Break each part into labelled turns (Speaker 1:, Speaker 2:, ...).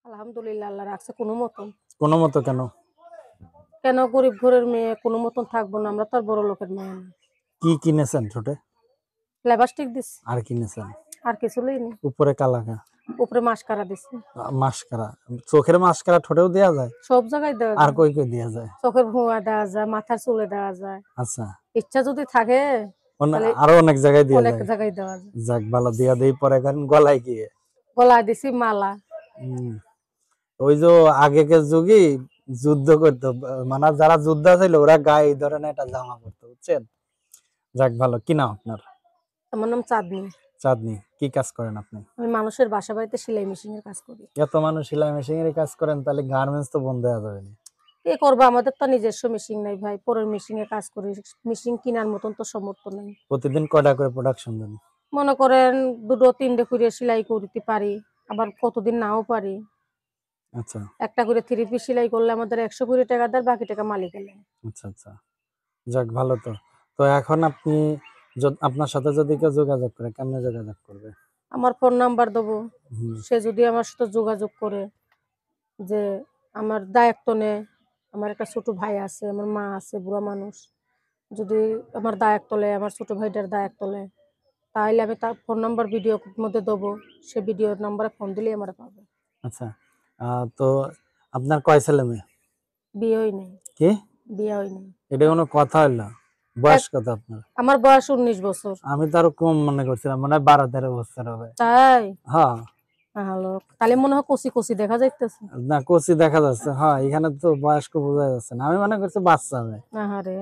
Speaker 1: আলহামদুলিল্লাহ আল্লাহ রাখছে কোনো মতন।
Speaker 2: কোনো মতো কেন?
Speaker 1: কেন গরিব ঘরের মেয়ে কোনো মতন থাকবো না, আমরা তো আর বড় লোকের মেয়ে না।
Speaker 2: কি কিনেছেন ছোটে?
Speaker 1: লিপস্টিক দিছি,
Speaker 2: আর কিনেছেন?
Speaker 1: আর কিছু লইনি।
Speaker 2: উপরে কালাকা
Speaker 1: উপরে মাস্কারা দিছি।
Speaker 2: মাস্কারা, চোখের মাস্কারা ঠোঁটেও দেওয়া যায়?
Speaker 1: সব জায়গায় দেওয়া
Speaker 2: আর
Speaker 1: যায়।
Speaker 2: কই কই দেওয়া যায়?
Speaker 1: চোখের ভুয়া দেওয়া যায়, মাথার চুলে দেওয়া যায়।
Speaker 2: আচ্ছা,
Speaker 1: ইচ্ছা যদি থাকে তাহলে
Speaker 2: আরো অনেক জায়গায় দেওয়া
Speaker 1: অনেক
Speaker 2: যায়।
Speaker 1: জায়গায় দেওয়া যায়।
Speaker 2: যাক ভালো, দিয়া দেই। পরে গলায় গিয়ে
Speaker 1: গলায় দিছি মালা।
Speaker 2: ওই যে আগেকার যুগে যুদ্ধ করতো, মানে যারা যোদ্ধা ছিল ওরা গায়ে এই ধরনের একটা জামা পরতো, বুঝছেন? যাক ভালো। কি নাম আপনার?
Speaker 1: আমার নাম চাঁদনি।
Speaker 2: চাঁদনি। কি কাজ করেন আপনি?
Speaker 1: আমি মানুষের বাসা বাড়িতে সেলাই মেশিনের কাজ করি।
Speaker 2: এত মানুষ সেলাই মেশিনের কাজ করেন, তাহলে গার্মেন্টস তো বন্ধ হয়ে যাবে না?
Speaker 1: কি করবো, আমাদের তো নিজস্ব মেশিন নাই ভাই, পরের মেশিনে কাজ করি। মেশিন কেনার মতন তো সামর্থ্য নেই।
Speaker 2: প্রতিদিন কয়টা করে প্রোডাকশন দেন?
Speaker 1: মনে করেন 2-3 করে সেলাই করতে পারি, আবার কতদিন নাও পারি।
Speaker 2: আচ্ছা
Speaker 1: একটা করে 3 পিস সেলাই করলে আমাদের 120 টাকা দেয়, বাকি টাকা মালিক এলে।
Speaker 2: আচ্ছা আচ্ছা, যাক ভালো। তো তো এখন আপনি আপনার সাথে যদি কেউ যোগাযোগ করে, কেমনে যোগাযোগ করবে?
Speaker 1: আমার ফোন নাম্বার দেবো,
Speaker 2: হুম,
Speaker 1: সে যদি আমার সাথে যোগাযোগ করে, যে আমার দায়িত্ব নেয়। আমার একটা ছোট ভাই আছে, আমার মা আছে, বুড়া মানুষ। যদি আমার দায়িত্ব নেয়, আমার ছোট ভাইটার দায়িত্ব নেয়, তাহলে আমি তার ফোন নাম্বার ভিডিওর মধ্যে দেবো। সে ভিডিওর নাম্বারে ফোন দিলেই আমার পাবে।
Speaker 2: আচ্ছা। তো আপনার কয় ছেলে মেয়ে?
Speaker 1: বিয়ে হয় নাই।
Speaker 2: কি?
Speaker 1: বিয়ে হয় নাই।
Speaker 2: এটা কোনো কথা হইলো? বয়স কত আপনার?
Speaker 1: আমার বয়স 19 বছর।
Speaker 2: আমি তো আরো কম মনে করছিলাম, মনে হয় 12-13 বছর হবে।
Speaker 1: তাই?
Speaker 2: হ্যাঁ।
Speaker 1: ভালো, তাহলে মনে হয় কচি কচি দেখা যাইতেছে।
Speaker 2: না, কচি দেখা যাচ্ছে। হ্যাঁ, এখানে তো বয়স্ক বোঝা যাচ্ছে না। আমি মনে করছি বাচ্চা মেয়ে।
Speaker 1: আহারে,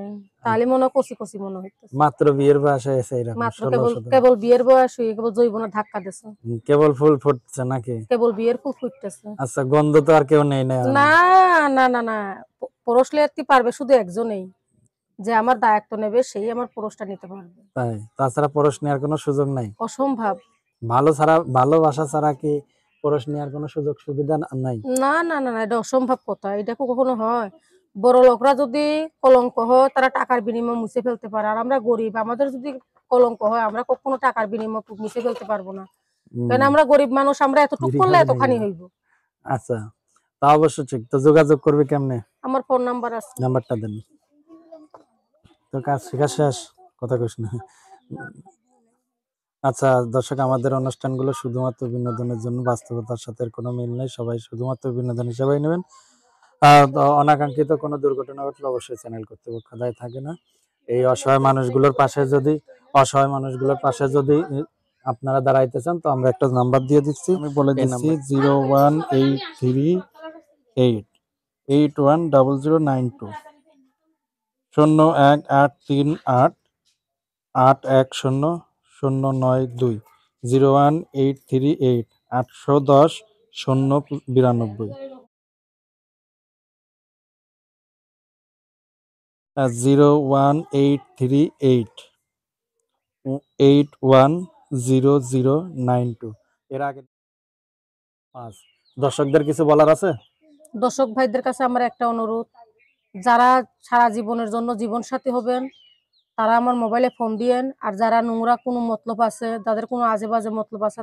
Speaker 1: তাহলে মনে হয় কচি কচি মনে হইতেছে।
Speaker 2: মাত্র বিয়ের বয়স হয়েছে এরকম
Speaker 1: মাত্র
Speaker 2: 16-17।
Speaker 1: কেবল বিয়ের বয়স হয়ে কেবল জৈবনের ধাক্কা দিছে।
Speaker 2: কেবল ফুল ফুটছে নাকি?
Speaker 1: কেবল বিয়ের ফুল ফুটতেছে।
Speaker 2: আচ্ছা, গন্ধ তো আর কেউ নেই না?
Speaker 1: না না না না, পুরুষ লেতে পারবে শুধু একজনেই, যে আমার দায়িত্ব নেবে সেই আমার পুরুষটা নিতে পারবে।
Speaker 2: তাই? তাছাড়া পরশ নেওয়ার কোনো সুযোগ নাই?
Speaker 1: অসম্ভব।
Speaker 2: ভালোবাসা ছাড়া কি পরশ নেওয়ার কোনো সুযোগ সুবিধা নাই?
Speaker 1: না না না না, এটা অসম্ভব কথা। এটা কখনো হয়? বড় লোকরা যদি কলঙ্ক হয় তারা টাকার বিনিময়ে মুছে ফেলতে পারে, আর আমরা গরিব, আমাদের যদি কলঙ্ক হয় আমরা কখনো টাকার বিনিময়ে মুছে ফেলতে পারবো না। কারণ আমরা গরিব মানুষ, আমরা এতটুকু করলে এতখানি হইব।
Speaker 2: আচ্ছা, তা অবশ্য ঠিক। তো যোগাযোগ করবে কেমনে?
Speaker 1: আমার ফোন নাম্বার আছে।
Speaker 2: নাম্বারটা দেন। তো কাজ শেখা শেষ? কথা কইস না। আচ্ছা দর্শক, আমাদের অনুষ্ঠানগুলো শুধুমাত্র বিনোদনের জন্য, বাস্তবতার সাথে কোনো মিল নেই। সবাই শুধুমাত্র বিনোদন হিসেবেই নেবেন। তো অনাকাঙ্ক্ষিত কোনো দুর্ঘটনা ঘটলে অবশ্যই চ্যানেল কর্তৃপক্ষ দায়ী থাকে না। এই অসহায় মানুষগুলোর পাশে যদি আপনারা দাঁড়াইতে চান, তো আমরা একটা নাম্বার দিয়ে দিচ্ছি, আমি বলে দিচ্ছি 01838810092, 01838810092, 01838810092, 01838810092। এর আগে 5। দর্শকদের কিছু বলার আছে?
Speaker 1: দর্শক ভাইদের কাছে আমার একটা অনুরোধ, যারা সারা জীবনের জন্য জীবন সাথী হবেন তারা আমার মোবাইলে ফোন দিয়েন, আর যারা নোংরা কোনো মতলব আছে, যাদের কোনো আজে বাজে মতলব আছে